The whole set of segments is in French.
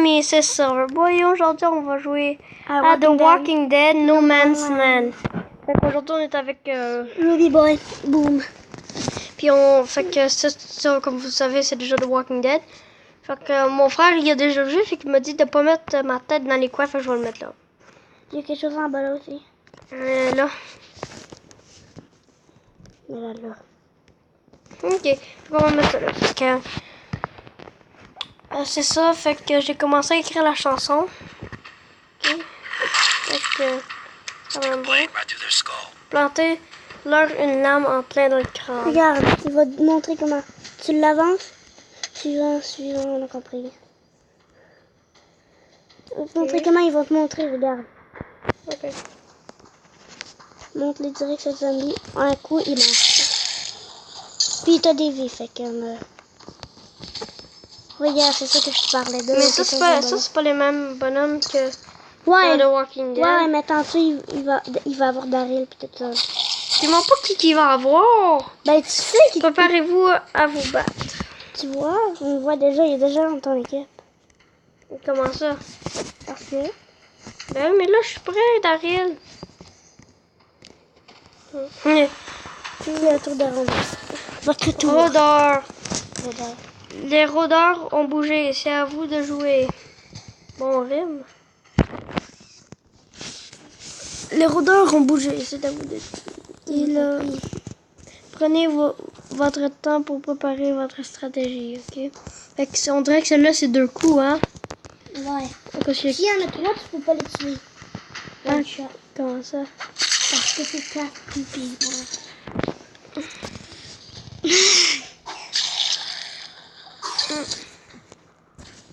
amis, c'est ça. Boy, aujourd'hui, on va jouer à The Walking Dead, No Man's Land. Fait qu'aujourd'hui, on est avec... Ruby Boy, boom. Puis fait que ça, comme vous savez, c'est déjà The Walking Dead. Fait que mon frère, il a déjà joué, fait qu'il m'a dit de pas mettre ma tête dans les coins, fait que je vais le mettre là. Il y a quelque chose en bas là aussi. Là. Là. Ok, on va mettre ça là. Fait que... c'est ça, fait que j'ai commencé à écrire la chanson. Ok. Fait que... Ça va bien. Planter leur une lame en plein dans le crâne. Regarde, il va te montrer comment. Tu l'avances. Suivant, on a compris. Il va te montrer comment il va te montrer, regarde. Ok. Montre les directions zombie. Un coup, il marche. Puis t'as des vies, fait que... Regarde, c'est ça que je te parlais de. Mais ça, c'est pas les mêmes bonhommes que ouais, dans The Walking Dead. Ouais, mais tantôt, il va avoir Daryl pis tout ça. Tu ne pas qui va avoir. Ben, tu sais qu'il... Préparez-vous à vous battre. Tu vois, on le voit déjà, il est déjà dans ton équipe. Comment ça? Parce que... Ben, mais là, je suis prêt, Daryl. Le tour de ronde. Votre tour. Rôdeurs. Les rôdeurs ont bougé. C'est à vous de jouer. Bon rime. Les rôdeurs ont bougé. C'est à vous de jouer. Et là, prenez votre temps pour préparer votre stratégie, ok? Fait que on dirait que celle-là, c'est 2 coups, hein? Ouais. S'il y en a 3, tu peux pas les tuer. Ah, comment ça? Parce que c'est 4 pipis.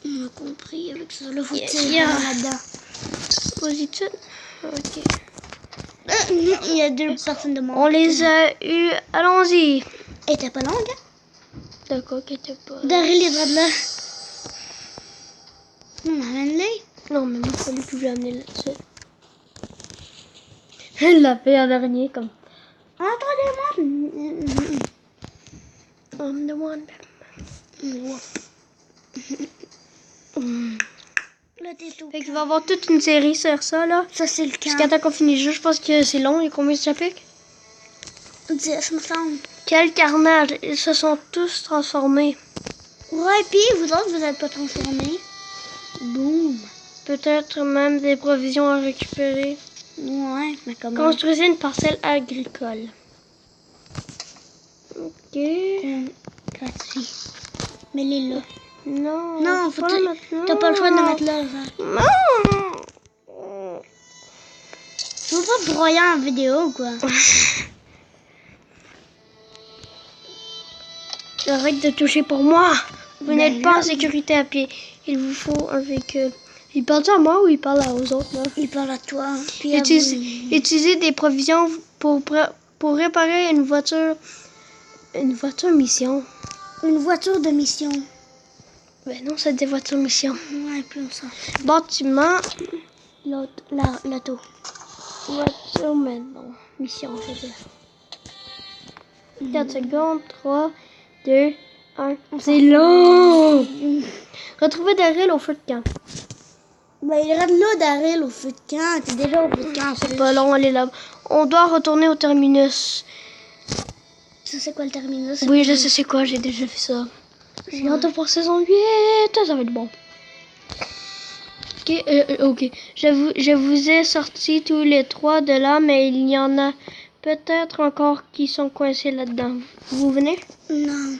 On a compris avec ça. Là, faut tirer là-dedans. Vas-y, ok. Il y a 2 personnes de monde. On les a eu. Allons-y. Elle était pas longue, hein? D'accord, qu'elle était pas. Daryl est de là. Amène-les. Non, mais moi, il fallait plus l'amener là-dessus. Elle l'a fait en dernier, comme. Entendez-moi. I'm the one. Là, t'es tout. Fait qu'il va y avoir toute une série sur ça, là. Ça, c'est le camp. Jusqu'à temps qu'on finisse le jeu, je pense que c'est long. Il y a combien de chapitres? 10, me semble. Quel carnage! Ils se sont tous transformés. Ouais, puis vous autres, vous n'êtes pas transformés. Boum. Peut-être même des provisions à récupérer. Ouais, mais comment? Construisez une parcelle agricole. Ok. Gratuit. Mais les là. Non, faut t'as pas le choix de le mettre là. Non! Tu veux pas te broyer en vidéo ou quoi? Arrête de toucher pour moi! Vous n'êtes pas en sécurité à pied. Il vous faut un véhicule. Il parle à moi ou il parle aux autres, là? Il parle à toi. Puis Utilisez des provisions pour réparer une voiture. Une voiture mission. Une voiture de mission. Ben non, c'est des voitures mission. Ouais, puis on s'en fout. Bâtiment. L'auto. Voiture, mais non. Mission, je veux dire. 4 secondes. 3, 2, 1. C'est long! Retrouvez Daryl au feu de camp. Ben, il reste là, Daryl, au feu de camp. T'es déjà au feu de camp. C'est pas long, allez là. On doit retourner au terminus. Ça, c'est quoi le terminus? Oui, je sais c'est quoi, j'ai déjà fait ça. J'ai hâte de voir saison 8, ça va être bon. Ok. Je vous ai sortis tous les 3 de là, mais il y en a peut-être encore qui sont coincés là-dedans. Vous venez? Non.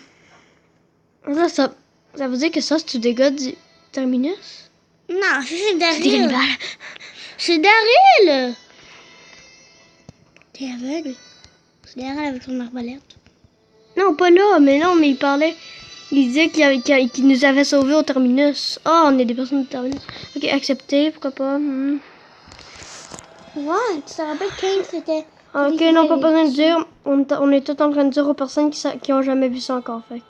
Là, ça veut dire que ça, c'est des gars du terminus? Non, c'est Daryl. C'est des rivales. C'est Daryl! T'es aveugle? C'est Daryl avec son arbalète. Non, pas là, mais il parlait. Il disait qu'il nous avait sauvés au terminus. Oh, on est des personnes du terminus. Ok, accepté, pourquoi pas. Ouais, tu te rappelles Kane, c'était... Ok, non, pas besoin de dire. On est tout en train de dire aux personnes qui ont jamais vu ça encore, fait que...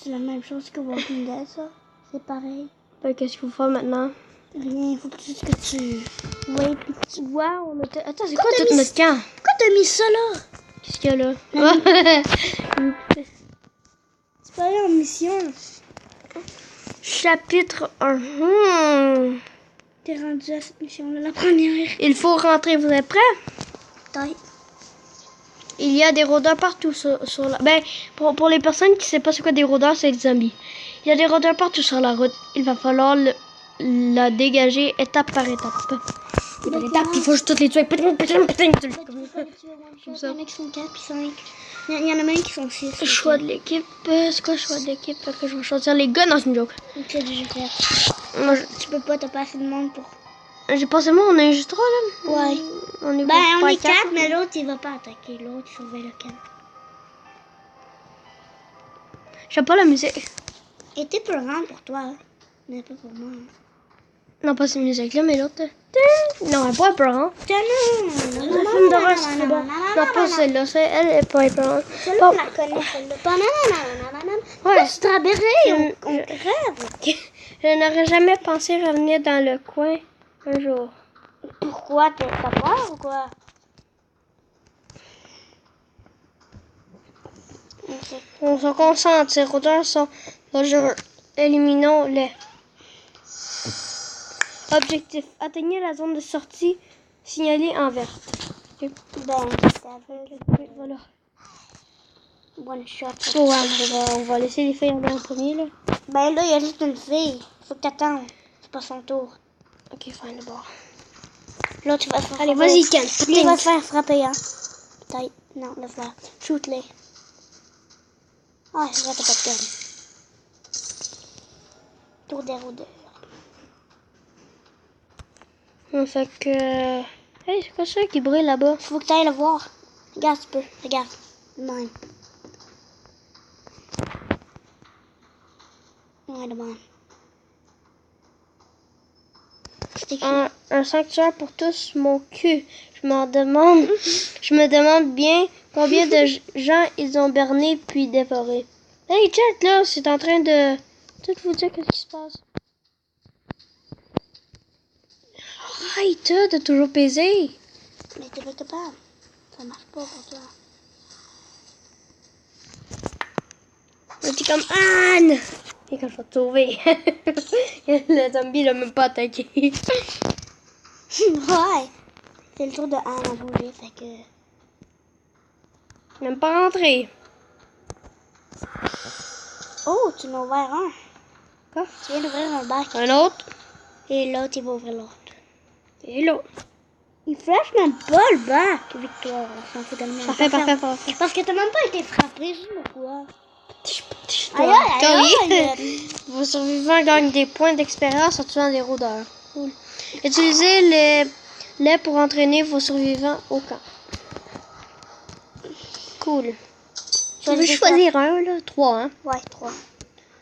C'est la même chose que Walking Dead, ça. C'est pareil. Fait qu'est-ce qu'il faut faire maintenant? Rien, il faut juste que tu... Oui, puis tu vois, on a... Attends, c'est quoi tout notre camp? Pourquoi t'as mis ça là? Qu'est-ce qu'il y a là? Tu Tu peux aller en mission. Chapitre 1. T'es rendu à cette mission-là, la première. Il faut rentrer. Vous êtes prêts? Taille. Il y a des rôdeurs partout sur la... Ben, pour les personnes qui ne savent pas ce qu'est des rôdeurs, c'est des zombies. Il y a des rôdeurs partout sur la route. Il va falloir la dégager étape par étape. Par étape, il faut juste toutes les tuer. Il y en a qui sont 4 puis 5. Il y en a même qui sont 6. Choix de l'équipe. C'est quoi le choix de l'équipe? Fait que je vais choisir les gars dans une joke. Tu as déjà fait. Moi, Tu peux pas, t'as pas assez de monde pour... j'ai pensé, moi, on est juste 3 là. Ouais. On est, Ben, on pas est 4, quatre. mais l'autre, il va pas attaquer. L'autre, il surveille le camp. J'aime pas la musique. Et t'es peurant pour toi, hein. Mais pas pour moi. Non, pas cette musique-là, mais l'autre. Non, elle est pas épeurante. Non, Le film d'horreur, c'est bon. Non, pas celle-là. Elle est pas épeurante. Celle-là, Bon. on la connaît, celle-là. Ouais. Strawberry, on crève. Je n'aurais jamais pensé revenir dans le coin un jour. Pourquoi? T'as peur ou quoi? On se concentre. Ces rôdeurs sont dangereux. Éliminons-les. Objectif. Atteignez la zone de sortie signalée en vert. Ok. Ben, ça veut... Oui, voilà. One shot. Oh, ouais, on va laisser les filles aller en premier, là. Ben là, il y a juste une fille. Faut que t'attendes. C'est pas son tour. Ok, fine, d'abord. Là, tu vas te faire Allez, frapper. vas-y, Ken. Il va te faire frapper, hein. Taille. Non, laisse-la. Shoot-les. Ah, je vais te pas de gun. Tour des rôdeurs. Fait que... Hey, c'est quoi ça qui brûle là-bas? Faut que t'ailles le voir. Regarde, tu peux. Regarde. De même. Ouais, de même. C'est écrit. Un sanctuaire pour tous, mon cul. Je me demande bien combien de gens ils ont berné puis dévoré. Hey, check là, c'est en train de tout vous dire qu'est-ce qui se passe. Arrête de toujours baiser. Mais t'es pas capable. Ça marche pas pour toi. Je dis comme Anne. Et quand je vais te sauver. Le zombie l'a même pas attaqué. Ouais. C'est le tour de Anne à bouger, fait que... Même pas rentré. Oh, tu m'as ouvert un. Quoi? Tu viens d'ouvrir un bac. Un autre. Et l'autre, il va ouvrir l'autre. Et l'autre. Il flash même pas le bac. Victoire, on s'en fout tellement. Parfait, parfait, parfait. Parce que t'as même pas été frappé, je sais pas quoi. Aïe, Aïe, aïe. Vos survivants gagnent des points d'expérience en tuant des rôdeurs. Cool. Utilisez les pour entraîner vos survivants au camp. Cool. Je vais choisir un, là. 3, hein. Ouais, 3.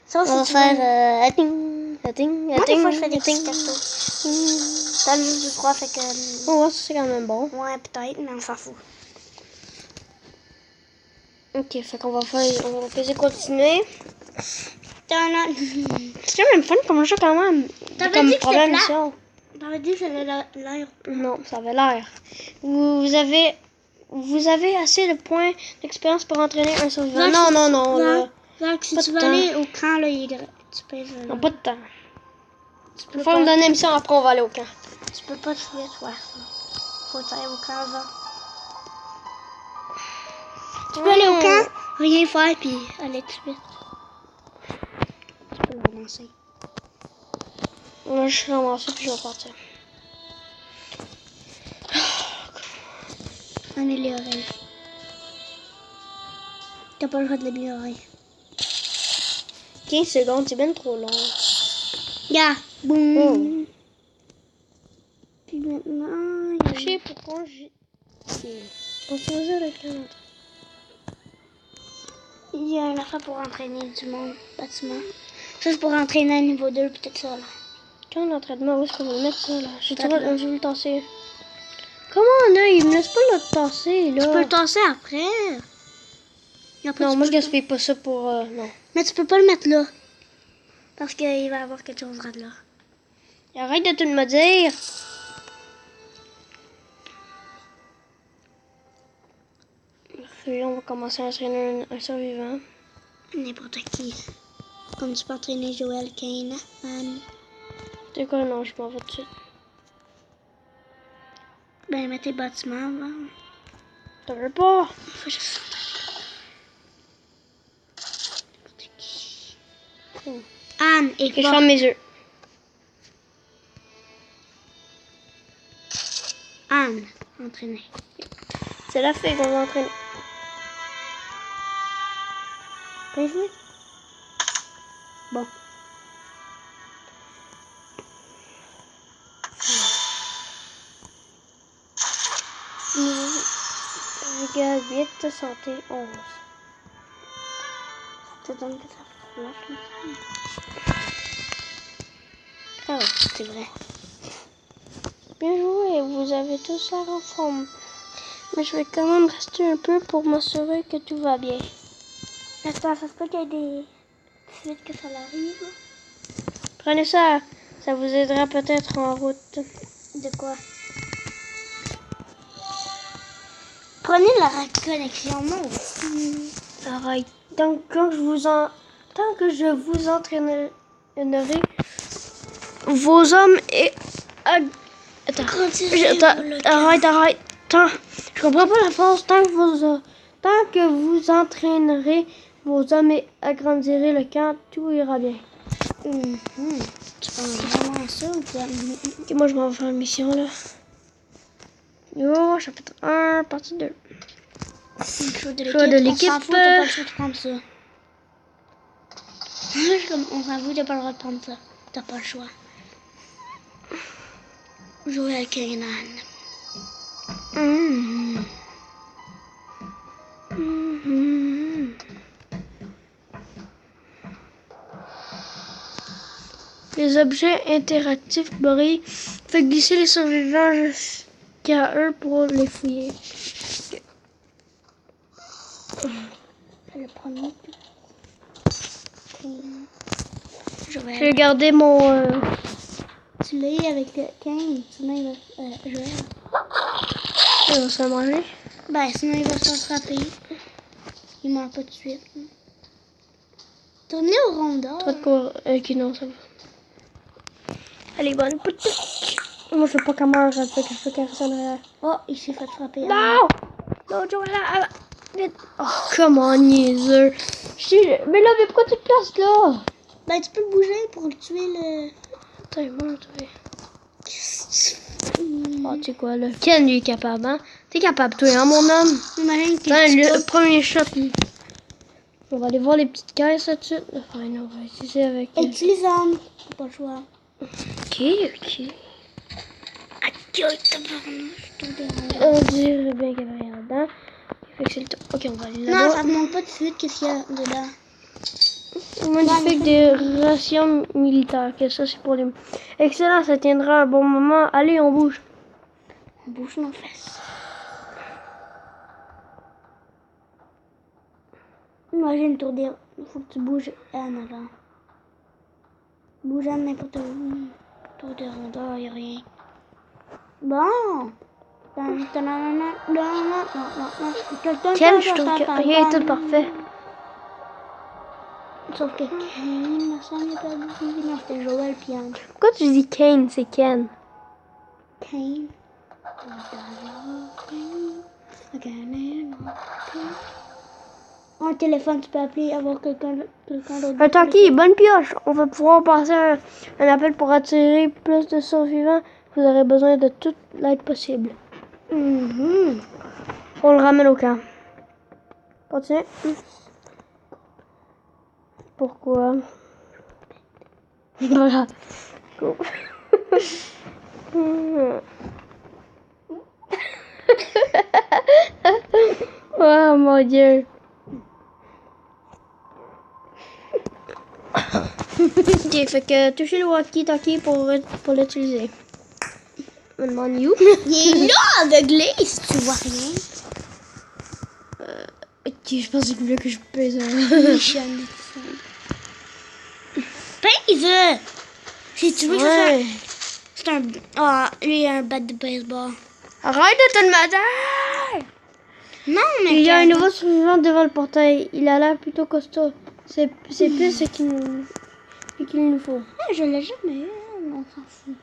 Ça, On va c'est faire... Atting. moi, des fois, je fais des petits castos. T'as le juste du 3, fait que... Oh, ça, c'est quand même bon. Ouais, peut-être, mais on s'en fout. Ok, fait qu'on va faire continuer. T'en as... C'est quand même fun comme jeu, quand même. T'avais Comme dit que problème, c'était plat. mission. T'avais dit que j'avais l'air... Non, ça avait l'air. Vous avez assez de points d'expérience pour entraîner un survivant. Non. là. Donc, si Pas tu de veux temps. aller au camp, là, tu pèses... Non, pas de temps. Tu Il peux faut me pas... donner une mission, après on va aller au camp. Tu peux pas te faire faire ça. Faut que tu ailles au camp avant. Tu peux aller au camp, rien faire, puis aller tout de suite. Tu peux le relancer. Moi, je suis ramassée puis je vais partir. Améliorer. T'as pas le droit de l'améliorer. 15 secondes, c'est bien trop long. Regarde. Boum. Oh. Puis maintenant... Je sais pourquoi j'ai... On se faisait le camp. Il y a une affaire pour entraîner du monde bâtiment. Ça, c'est pour entraîner à niveau 2, peut-être ça, là. Quand l'entraînement, où est-ce qu'on va le mettre ça, là? J'ai Peut-être là. je vais le tasser. Comment, là? Il me laisse pas le tasser, là. Tu peux le tasser après. Et après, Non, tu moi, peux je gaspille pas ça pour... non. Mais tu peux pas le mettre là. Parce qu'il va y avoir quelque chose de là. Arrête de tout me dire. Puis on va commencer à entraîner un survivant. N'importe qui. Comme tu peux entraîner Joël, Kane, Anne. C'est quoi? Non, je m'en vais tout de suite. Ben, mets tes bâtiments avant. T'en veux pas? Faut que je fasse n'importe qui. Anne et Que je quoi? ferme mes yeux. Anne, entraîner. C'est la fille qu'on va entraîner. Prévu? Bon. Regarde, 8, santé, 11. Ça donne que ça flash. Ah oui, c'est vrai. Bien joué, vous avez tous l'air en forme. Mais je vais quand même rester un peu pour m'assurer que tout va bien. Attends, ça se peut qu'il y ait des suites que ça arrive. Prenez ça, ça vous aidera peut-être en route. De quoi? Prenez la reconnexion, non? Arrête. Tant que je vous entraînerai, vos hommes et... Attends, arrête. Attends, je comprends pas la force. Tant que vous entraînerez vos hommes et agrandirez le camp, tout ira bien. Tu penses vraiment ça ou quoi? Ok, moi je m'en vais faire une mission là. Yo, chapitre 1, partie 2. Choix de Choix de l'équipe. l'équipe. On s'en fout, t'as pas le choix de prendre ça. On s'en fout, t'as pas le droit de prendre ça. T'as pas le choix. Jouer avec Kainan. Les objets interactifs brillent. Fait glisser les survivants jusqu'à eux pour les fouiller. Le premier. Je vais garder mon... Tu l'as eu avec Kane, sinon il va Joël. Il va se manger. Ben, sinon il va se faire frapper. Il meurt pas tout de suite. Tournez au rondeur. Trop de cours. Ok, non, ça va. Allez, bonne petite. Moi, je sais pas comment je fais que je fais caresser en arrière. Oh, il s'est fait frapper. Non! Non, Joël, vite. Oh, comment niaiseux. Mais là, mais pourquoi tu te places là? Ben, tu peux le bouger pour le tuer le... Attends, il meurt, toi. Oh, tu sais quoi, là? Ken, lui, est capable, hein? T'es capable, toi, hein, mon homme? Imagine que Attends, tu le premier shot. On va aller voir les petites caisses là dessus. Enfin, non, on va essayer avec... utilise Anne. T'as pas le choix. Ok. Adieu, tabarnouche. Tout dérange. On dirait bien qu'il n'y avait rien là-dedans. Fait que c'est le temps. Ok, on va aller là-bas. Non, ça te montre pas de suite qu'est-ce qu'il y a dedans. Magnifique des rations militaires. Ok, ça c'est pour les... Excellent, ça tiendra un bon moment. Allez, on bouge. On bouge nos fesses. Imagine tour des... Faut que tu bouges Anne avant. Bouge Anne n'importe où. Tour des rondeurs, y'a rien. Bon. Ken, je trouve que rien est tout parfait. Sauf que Kane, ma soeur n'est pas dit. Non, c'était Joël puis Anne. Pourquoi tu dis Kane, c'est Ken? Kane. Un téléphone, tu peux appeler, avoir quelqu'un d'autre. Attends, qui? Bonne pioche. On va pouvoir passer un appel pour attirer plus de survivants. Vous aurez besoin de toute l'aide possible. On le ramène au camp. Continue. Pourquoi? Voilà. Go. Oh mon Dieu. Ok, fait que touchez le walkie-talkie pour l'utiliser. Je me demande où. Il est là, aveuglé, si tu vois rien. Ok, je pense qu'il voulait que je pèse. Michel. Pèse! Si tu veux que ça Ouais. c'est un... Ah, lui, il a un bat de baseball. Arrête de te le mater! Non, mais... Il y a un nouveau survivant devant le portail. Il a l'air plutôt costaud. C'est plus ce qu'il nous faut. Ah, je l'ai jamais eu, on s'en fout.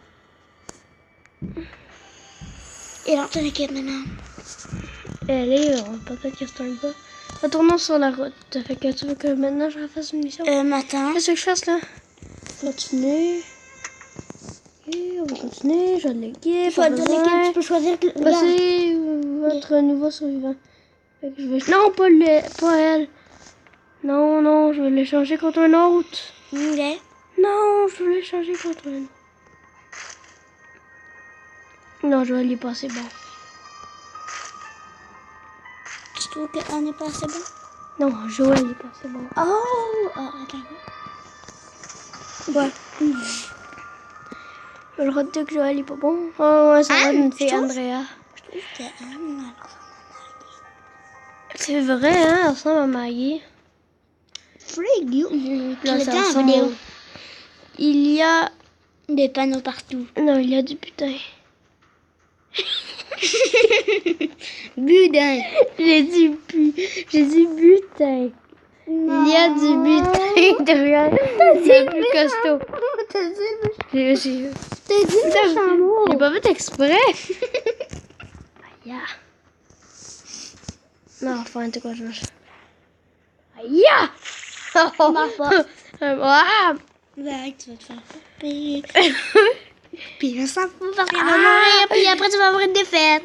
Et là, t'as laquelle maintenant? Elle est, peut-être que c'est un gars. Retournons sur la route. Fait que tu veux que maintenant je refasse une mission? Attends. Qu'est-ce que je fasse là? Continuer. Ok, on va continuer. Je l'équipe. Choisir lesquelles, tu peux choisir. Passer votre nouveau survivant. Fait que je vais... Non, pas elle. Non, non, je vais l'échanger contre un autre. Ok. Non, je vais l'échanger contre un autre. Non, je vais lui passer bon. Tu trouves qu'elle n'est pas assez bon? Non, Joël est passé bon. Oh! Ah, attends. Ouais. Le hot dog Joël est pas bon. Oh, ouais, ça va une fille Andrea. Je trouve qu'Anne, C'est vrai, hein, elle ressemble à Maggie. Frig, you. Là, Tu ça l'as dit en ressemble- vidéo. Il y a... Des panneaux partout. Non, il y a du putain. Budin. J'ai dit butin. Il y a du butin derrière. C'est plus costaud. T'as dit J'ai le chameau. pas fait exprès. Aïe. Non, enfin, tu quoi, je marche. Aïe. Ça marche pas. Ah. Ben, tu vas te faire couper. Puis on s'en fout parce qu'elle va mourir. Puis après, tu vas avoir une défaite.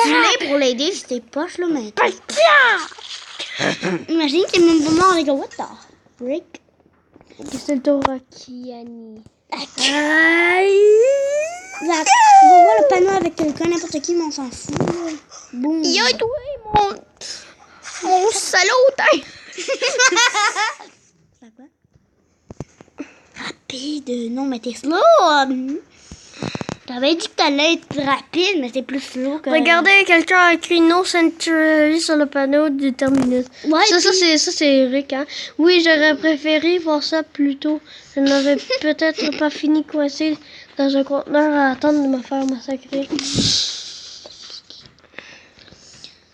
Tu l'es pour l'aider si t'es poche, là, mais. Imagine qu'il est même pas mort, les gars. What the frick? C'est le tour à Kiani. Aïe! On va voir le panneau avec quelqu'un, n'importe qui, mais on s'en fout. Là. Boum. Yo, toi, mon salaud, hein. C'est quoi? Rapide. Non, mais t'es slow. T'avais dit que t'allais être rapide, mais c'est plus slow que... Regardez, quelqu'un a écrit No Century sur le panneau du terminus. Ouais, Ça c'est Eric, hein. Oui, j'aurais préféré voir ça plus tôt. Je n'avais peut-être pas fini coincé dans un conteneur à attendre de me faire massacrer.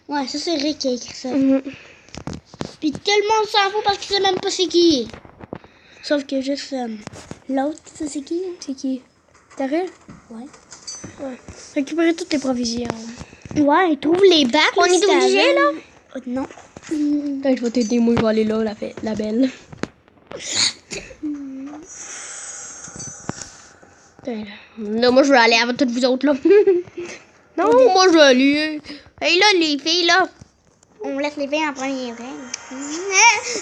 Ouais, ça c'est Rick qui a écrit ça. Mhm. Puis tout le monde s'en fout parce qu'il sait même pas c'est qui. Sauf que juste l'autre, ça c'est qui? C'est qui? Daryl? Ouais. Ouais. Récupérer toutes tes provisions. Ouais, il trouve les bacs. On est obligé, là? Non. Je vais t'aider, moi je vais aller là, la belle. Non, moi je vais aller avec toutes vous autres là. Non, moi je vais aller. Hey là, les filles là. On laisse les filles en premier rang.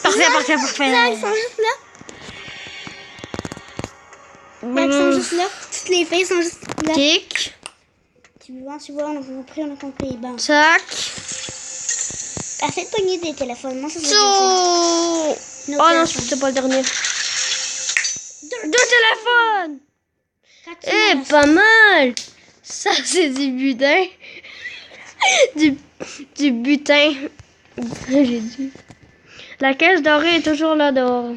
Parfait. Là, ils sont juste là. Là, ils sont juste là. Toutes les filles sont juste là. Tic, Tu vois, on a compris. Bon. tac, Assez de pogner des téléphones. Moi, ça so. c'est Oh non, c'est pas le dernier. Deux téléphones. Eh, pas mal. Ça, c'est du butin. du butin. J'ai dit. La caisse dorée est toujours là dehors.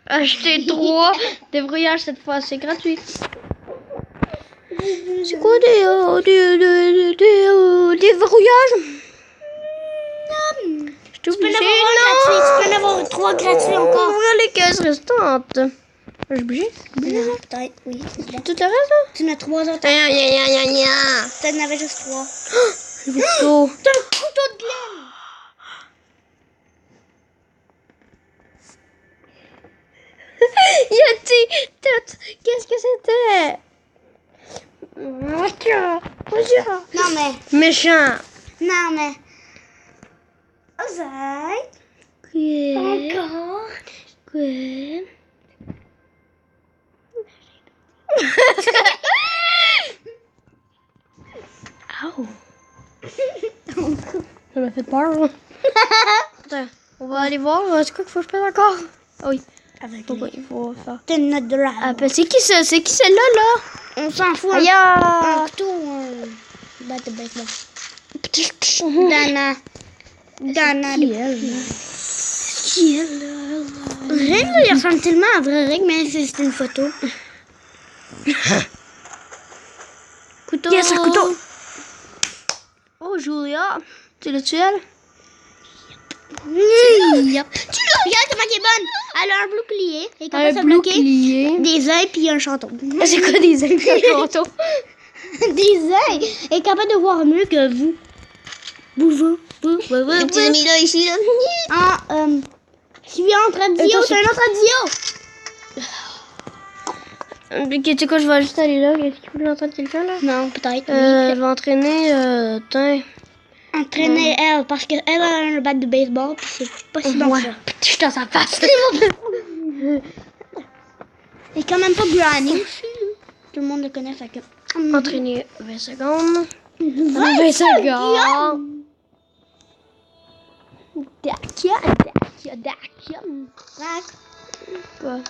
Acheter 3 débrouillages cette fois, c'est gratuit. C'est quoi des verrouillages? Je suis Tu peux en obligée, avoir un gratuit. Tu peux en avoir 3 gratuits encore. Ouvrir les caisses restantes. Je suis obligée? Non, peut-être, oui. Tout le reste, là? Tu en as 3 autres. Gna. Tu en avais juste 3. Le couteau. T'as un couteau de laine. Il y a tout. Qu'est-ce que c'était? Non, mais. Méchant. Non, mais. Ozai. Encore. Quoi? Ow. Ça m'a fait peur. Hein? Attends, on va aller voir. C'est quoi qu'il faut que je fasse encore? Ah oui. Avec Pourquoi il faut faire? T'es notre dragon. Ah, ben, c'est qui ça? C'est qui celle-là, là? On s'en fout. Aïe! Un couteau, batte de baseball. Dana. Qui elle? Rick, il ressemble tellement à vrai Rick, mais c'est une photo. Couteau. Yes, un couteau. Oh, Julia. Tu l'as tué, elle? Yep. Tu l'as, regarde comment elle est bonne. Elle a un bouclier. Elle est capable de Un se bloquer. bouclier. Des œils puis un chanton. C'est quoi des ailes de chanton? Des œils. Elle est capable de voir mieux que vous. Vous. Les petits amis là, ici, là. Ah, je suis en train de dire, Attends, c'est un autre radio. Ok, tu sais quoi, je vais juste aller là. Est-ce qu'il faut que j'entraîne quelqu'un, là? Non, peut-être. Je vais entraîner, Entraîner elle, parce qu'elle a un bat de baseball, puis c'est pas si bon Ouais. que ça. Je suis dans sa face. Elle est quand même pas Granny. Tout le monde le connaît, fait que... Entraîner 20 secondes. 20 secondes. Ouais.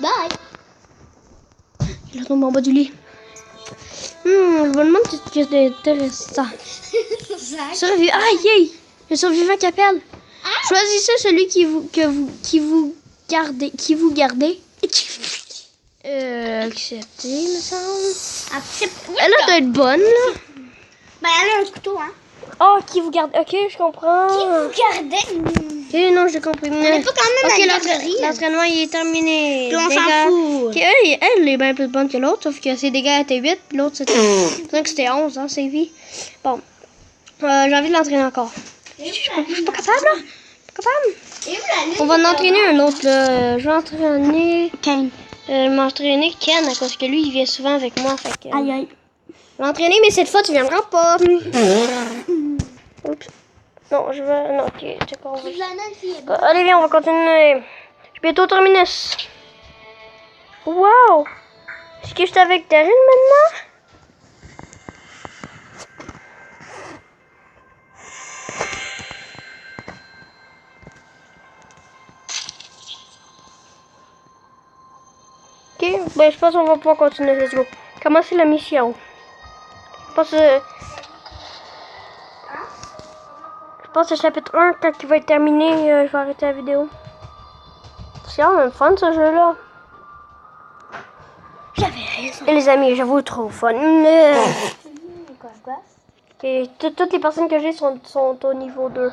Bye. Il retombe en bas du lit. Je me demande ce que c'est intéressant. Survivre. Aïe, aïe. Le survivant qui appelle. Choisissez celui qui vous gardez. Accepter, me semble. Elle a doit être bonne, là. Ben, elle a un couteau, hein. Oh, qui vous garde. Ok, je comprends. Regardez. Ok, non, j'ai compris. On n'est pas quand même à Ok, la garderie. l'entraînement, il est terminé. Puis on Dégâts. s'en fout. Ok, elle est bien plus bonne que l'autre, sauf que ses dégâts étaient 8, puis l'autre c'était 5, c'était 11, hein, c'est vie. Bon, j'ai envie de l'entraîner encore. Je suis pas capable, là. Pas capable. On va en entraîner un autre, là. Je vais entraîner... Kane. m'entraîner Ken, à cause que lui, il vient souvent avec moi, fait que... Aïe, aïe. Je vais l'entraîner, mais cette fois, tu viendras pas. Oups. Non, je vais... Non, ok, c'est quoi, on va... Allez, viens, on va continuer. Je vais bientôt terminer. Wow! Est-ce que je suis avec Darine maintenant? Ok, ben je pense qu'on va pouvoir continuer. Let's go. Commencer la mission. Je pense que le chapitre 1, quand il va être terminé, je vais arrêter la vidéo. C'est quand même fun ce jeu-là. J'avais raison. Et les amis, j'avoue, trop fun. Quoi? Et toutes les personnes que j'ai sont au niveau 2.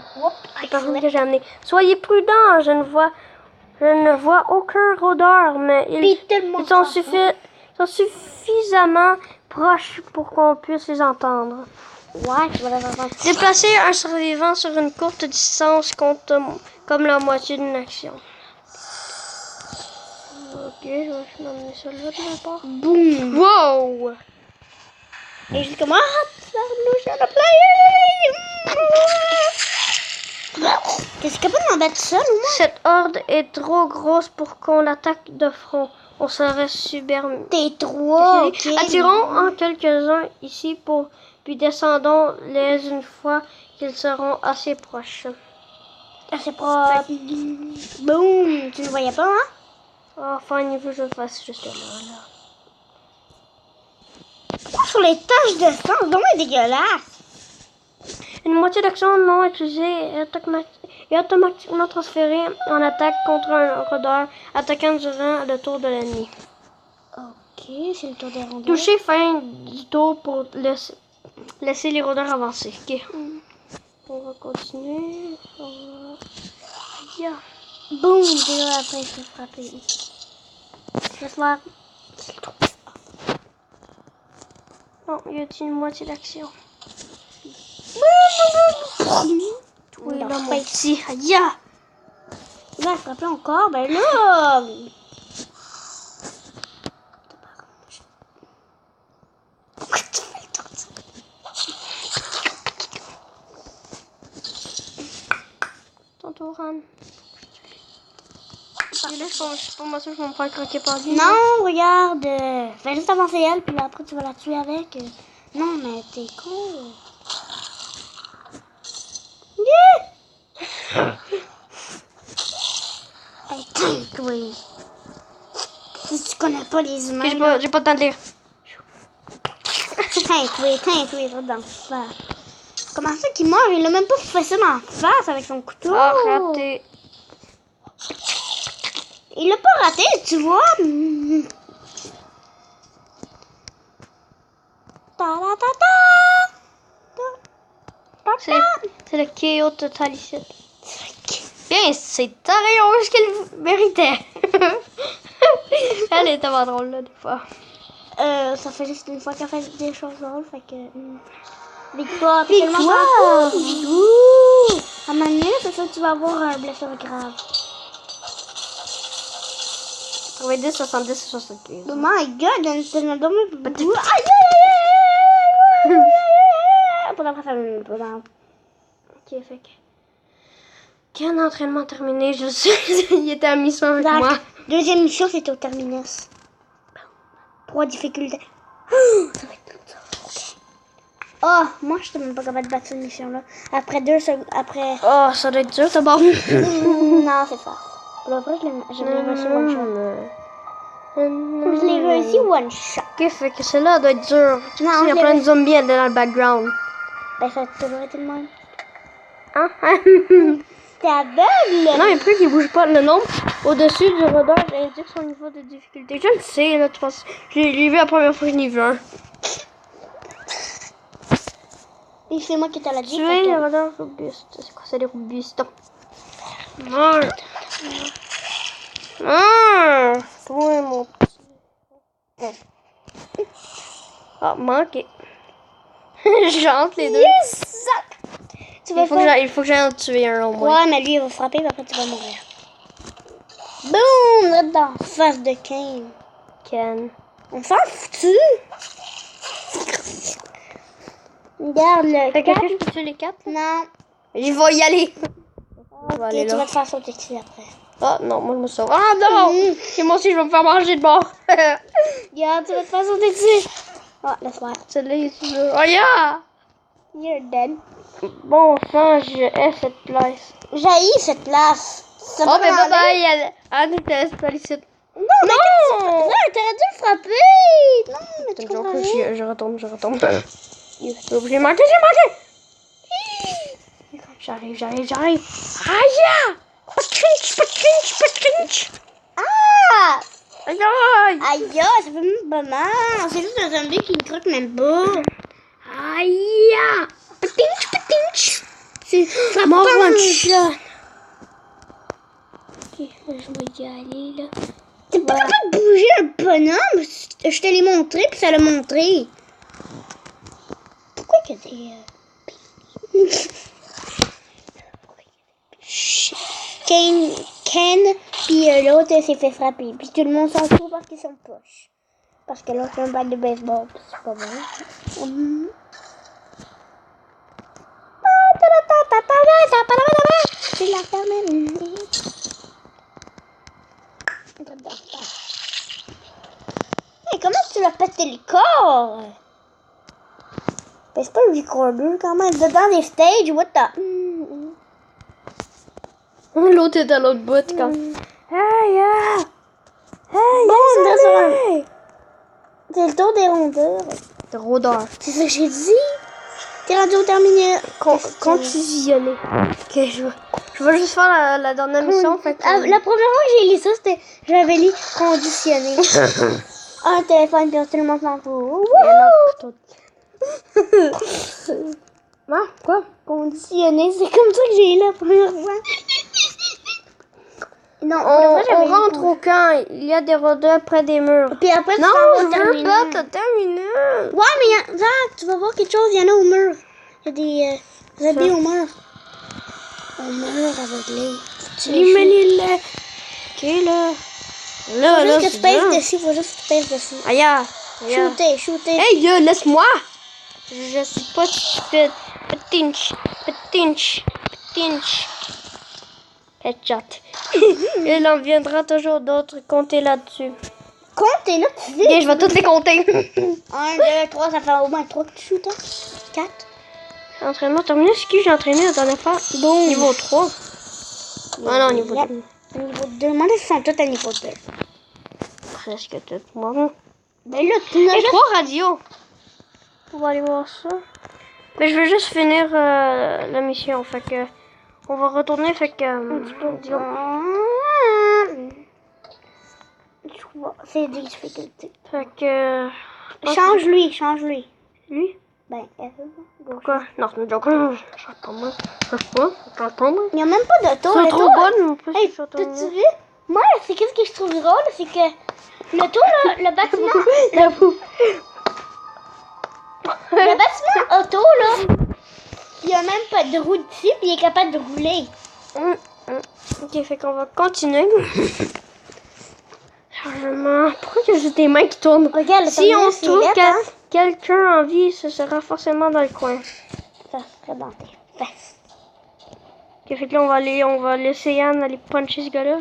Les personnes que j'ai amenées. Soyez prudents, je ne vois aucun rôdeur, mais ils sont suffisamment proches pour qu'on puisse les entendre. Ouais, je vais les entendre. Déplacer un survivant sur une courte distance compte comme la moitié d'une action. Ok, je vais m'amener ça là de ma part. Boum. Wow! Et je commence à T'es capable d'en battre seul ou moi? Cette horde est trop grosse pour qu'on l'attaque de front. On serait submergé. T'es trois, ok. Attirons en quelques-uns ici puis descendons-les une fois qu'ils seront assez proches. Assez propre. Boum. Tu ne voyais pas, hein? Enfin, il veut que je le fasse juste là. Sur les taches de sang, c'est vraiment dégueulasse. Une moitié d'action non utilisée est automatiquement transférée en attaque contre un rôdeur attaquant durant le tour de l'ennemi. Ok, c'est le tour des rondeurs. Toucher fin du tour pour laisser les rôdeurs avancer. Ok. On va continuer. Yeah. Boum, déjà après, je vais frapper. Laisse voir. Non, il y a une moitié d'action. Oui, là, mon petit. Aïe! Il va frapper encore, ben là. Pourquoi tu fais le tour de ça? Ton tour, Anne. Là, je suis pas moi sûr que je vais me faire croquer par lui. Non, regarde. Fais juste avancer elle, puis après tu vas la tuer avec. Non, mais t'es con. Hey, toi. Si tu connais pas les humains. J'ai pas le temps de lire. Teinte, va dans le face. Comment ça qu'il meurt? Il a même pas fait ça dans la face avec son couteau. Ah, raté. Il l'a pas raté, tu vois. C'est le KO total ici. Bien Ben, c'est taré, on ce qu'elle méritait. Elle est tellement drôle, là, des fois. Ça fait juste une fois qu'elle fait des choses drôles, fait que... Victoire! Victoire! Ouh! À un moment donné, c'est ça que tu vas avoir un blessure grave. 90, 70, 75. Oh my god, t'en as dormi beaucoup. Aïe, aïe, aïe, aïe, aïe. Pour après, ça me met pas dans. Ok, fait que... Quand l'entraînement terminé, je sais, il était à mission avec moi. Deuxième mission, c'était au terminus. 3 difficultés. Ça va être plus dur. Oh, moi, je suis même pas capable de battre cette mission-là. Après 2 secondes, après... Oh, ça doit être dur, d'abord. Non, c'est ça. Pour le vrai, je l'ai réussi one shot. Je l'ai réussi one shot. Ok, fait que celle-là doit être dur. Non, Il y a plein de zombies dans le background. Ben, ça a toujours été le même. Hein? T'es aveugle? Non, il y a plus qui bouge pas. Le nombre au-dessus du radar indique son niveau de difficulté. Je le sais, là, tu penses. Je l'ai vu la première fois que je l'ai vu un. Et c'est moi qui t'ai la dit. Tu es le radar robuste. C'est quoi ça, les robustes? Meurs! Toi, mon petit. Ah, manqué. J'entre les deux. Yes! Tu vas Il faut que j'aille en tuer un au moins. Ouais, mais lui, il va frapper, puis après, tu vas mourir. Boum! Là-dedans. Face de Kane. Ken. On s'en fout-tu? Regarde le Fait que 4. je peux tuer les 4? Non. Je vais y aller. Ok, aller tu là. vas te faire sauter dessus après. Ah non, moi je me sauve. Ah non! Et moi aussi je vais me faire manger de bord. Regarde, tu vas te faire sauter dessus. Oh, laisse-moi. Celle-là ici là. Oh yeah! You're dead. Bon sang, je hais cette place. J'haïs cette place. Ça Oh va mais bye demander- bye! Anne était ici. Non, mais Non! non, t'aurais dû le frapper. Non, mais tu comprends rien. Je retombe. J'ai manqué. J'arrive. Aïe! Patrinch! Ah! Aïe! Aïe, ça fait même pas mal. C'est juste un zombie qui ne croque même pas. Aïe! Patrinch! C'est Mon frappant. one shot! Ok, je vais y aller là. T'es pas capable de bouger un bonhomme? Je te l'ai montré, puis ça l'a montré. Pourquoi que des... Ken puis l'autre s'est fait frapper. Puis tout le monde s'en fout parce qu'ils sont poches. Parce que l'autre a un batte de baseball, puis c'est pas bon. C'est la ferme. Hey, comment tu l'as pété le corps? Ben, c'est pas le recorder quand même. Dedans des stages, what the... L'autre est à l'autre bout quand. Hey, Bon, c'est le tour des rondeurs. de rôdeur. C'est ça que j'ai dit. T'es rendu au terminus. Contusionné. Ok, je vais juste faire la dernière mission. Fait que, La première fois que j'ai lu ça, c'était... J'avais lu conditionné. Un téléphone, puis tout le monde s'en fout. il y a un autre couteau. Ah, quoi? Conditionné, c'est comme ça que j'ai lu la première fois. Non, On rentre au camp. Il y a des rôdeurs près des murs. Puis après, Non, tu je vas veux terminer. pas te terminer. Ouais, mais Zach, tu vas voir quelque chose, il y en a au mur. Il y a des zombies au mur. Au mur aveuglé. Tu les Mets-les. Ok, là. Faut juste que tu c'est pèses bien. dessus, faut juste que tu pèses dessus. Aïe. Shooter. Hey, laisse-moi. Je suis pas stupide. Petinch. Headshot. Il en viendra toujours d'autres compter là-dessus. Comptez là, tu dis. Bien, je vais toutes les compter. 1, 2, 3, ça fait au moins 3 que tu shootes. 4. Entraînement terminé. C'est qui j'ai entraîné la dernière fois? Bon. Niveau 3. Ah non, niveau 2. Niveau 2. Moi, ils sont tous à niveau 2. Presque tout. Moi. Ben là, tu n'as Et juste... 3 radios. On va aller voir ça. Mais je veux juste finir la mission. Fait que on va retourner. Fait que disons. C'est des difficultés. Fait que Change-lui. lui. Ben Ben, F, gauche. Quoi? Non, c'est une joke. Je sais pas moi. Je sais pas. Je sais pas moi. Il n'y a même pas d'auto. C'est Le trop tour, bonne, en plus. hey, c'est trop t'as-tu bonne. vu? Moi, c'est qu'est-ce que je trouve drôle, c'est que le tour, là, le bâtiment, J'avoue. le bâtiment auto, là, il n'y a même pas de roue dessus, puis il est capable de rouler. Ok, fait qu'on va continuer. Chargement. Pourquoi il y a juste des mains qui tournent? Regarde, le Si on terminus, se trouve c'est lettre, hein. quelqu'un en vie, ce sera forcément dans le coin. Ça serait dans tes fesses. Ok, fait que là, on va laisser Yann aller puncher ce gars-là.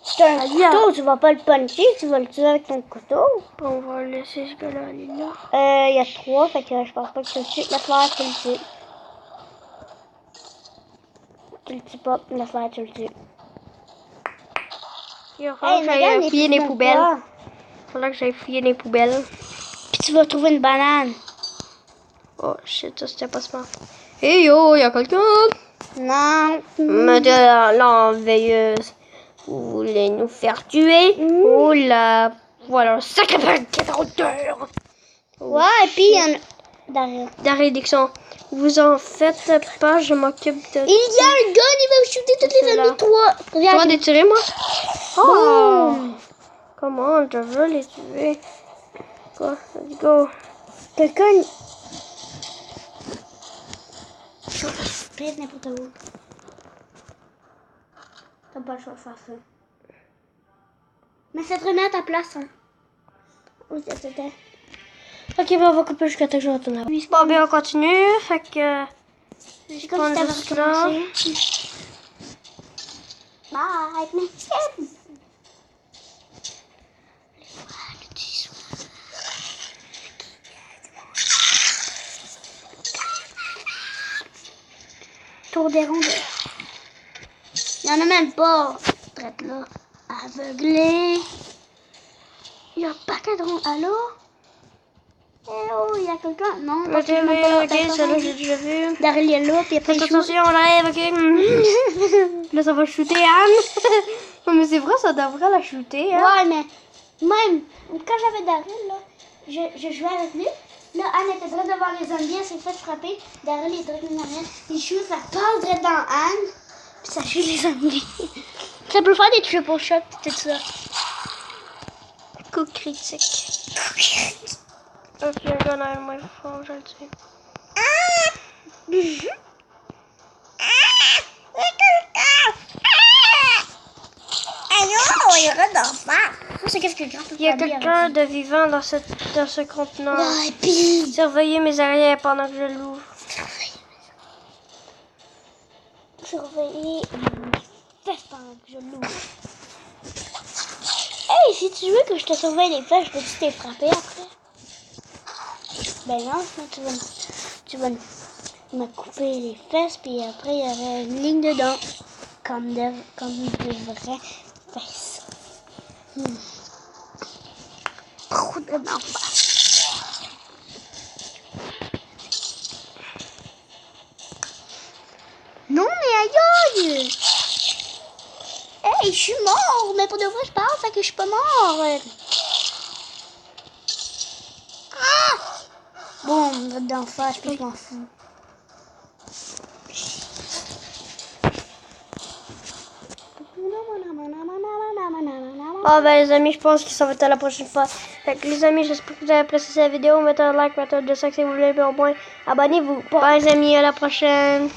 C'est un couteau, tu vas pas le puncher, tu vas le tuer avec ton couteau. On va laisser ce gars-là aller là. Il y a 3, fait que je pense pas que tu le tues. Laisse-moi, tu le tues. Tu le tues pas, laisse-moi, tu le tues. Il va falloir que j'aille fouiller les poubelles. Il va falloir que j'aille fouiller les poubelles. Puis tu vas trouver une banane. Oh shit, ça c'était pas smart. Hey yo, y'a quelqu'un? Non. Madame l'enveilleuse. Vous voulez nous faire tuer? Oh là, voilà un sacré paquet d'odeur. Ouais, et puis il y en a... Derrière. D'arrêt Dixon, vous en faites pas, je m'occupe de... Il y a un gun, il va shooter toutes les Là. ennemis, toi. Tu vas Regarde. les tirer, moi? Oh! Boum. Comment? Je veux les tuer. Quoi? Let's go. Quelqu'un... Pète n'importe où. T'as pas le choix de faire ça. Mais ça te remet à ta place, hein. Où c'était? Ok, ben on va couper jusqu'à temps que je retourne là-bas. Bon, ben on continue, fait que... C'est comme si t'avais juste là. recommencé. Bye, mais... Tour des rondeurs. Il y en a même pas. Traite là. Aveuglé. Il y a un paquet de ronds. Allô? Eh oh, il y a quelqu'un? Non, parce que je n'ai pas Ok, celle-là j'ai déjà vu. Derrière il y a là, puis après il Faites shoot. attention, on l'arrive, ok? Là, ça va shooter Anne. Non, mais c'est vrai, ça devrait la shooter, hein? Ouais, mais même quand j'avais Daryl, là, je jouais avec lui. Là, Anne était direct devant les zombies, elle s'est fait frapper. Daryl est direct derrière. Il shoot, ça passe direct dans Anne. Puis ça tue les zombies. Ça peut faire des triple shots, tout ça. Coup critique. Ok, un gars dans le moins fort, je le tue. C'est qu'est-ce que grand Il y a quelqu'un de vivant dans ce contenant. Ouais, puis... Surveillez mes arrières pendant que je l'ouvre. Surveiller les fesses pendant que je l'ouvre. Hey, si tu veux que je te surveille les fesses, je peux-tu t'es frapper après? Ben non, sinon tu vas me couper les fesses, puis après il y aurait une ligne dedans. Comme des vraies fesses. Trop de dents. Non, mais aïe! Hey, je suis mort! Mais pour de vrai, je parle, fait que je suis pas mort! Ah! Bon, on va d'en face, puis je m'en fous. Ah ben les amis, je pense que ça va être à la prochaine fois. Fait que les amis, j'espère que vous avez apprécié cette vidéo. Mettez un like, mettez un 2 5 si vous voulez, puis au moins abonnez-vous. Bye les amis, à la prochaine.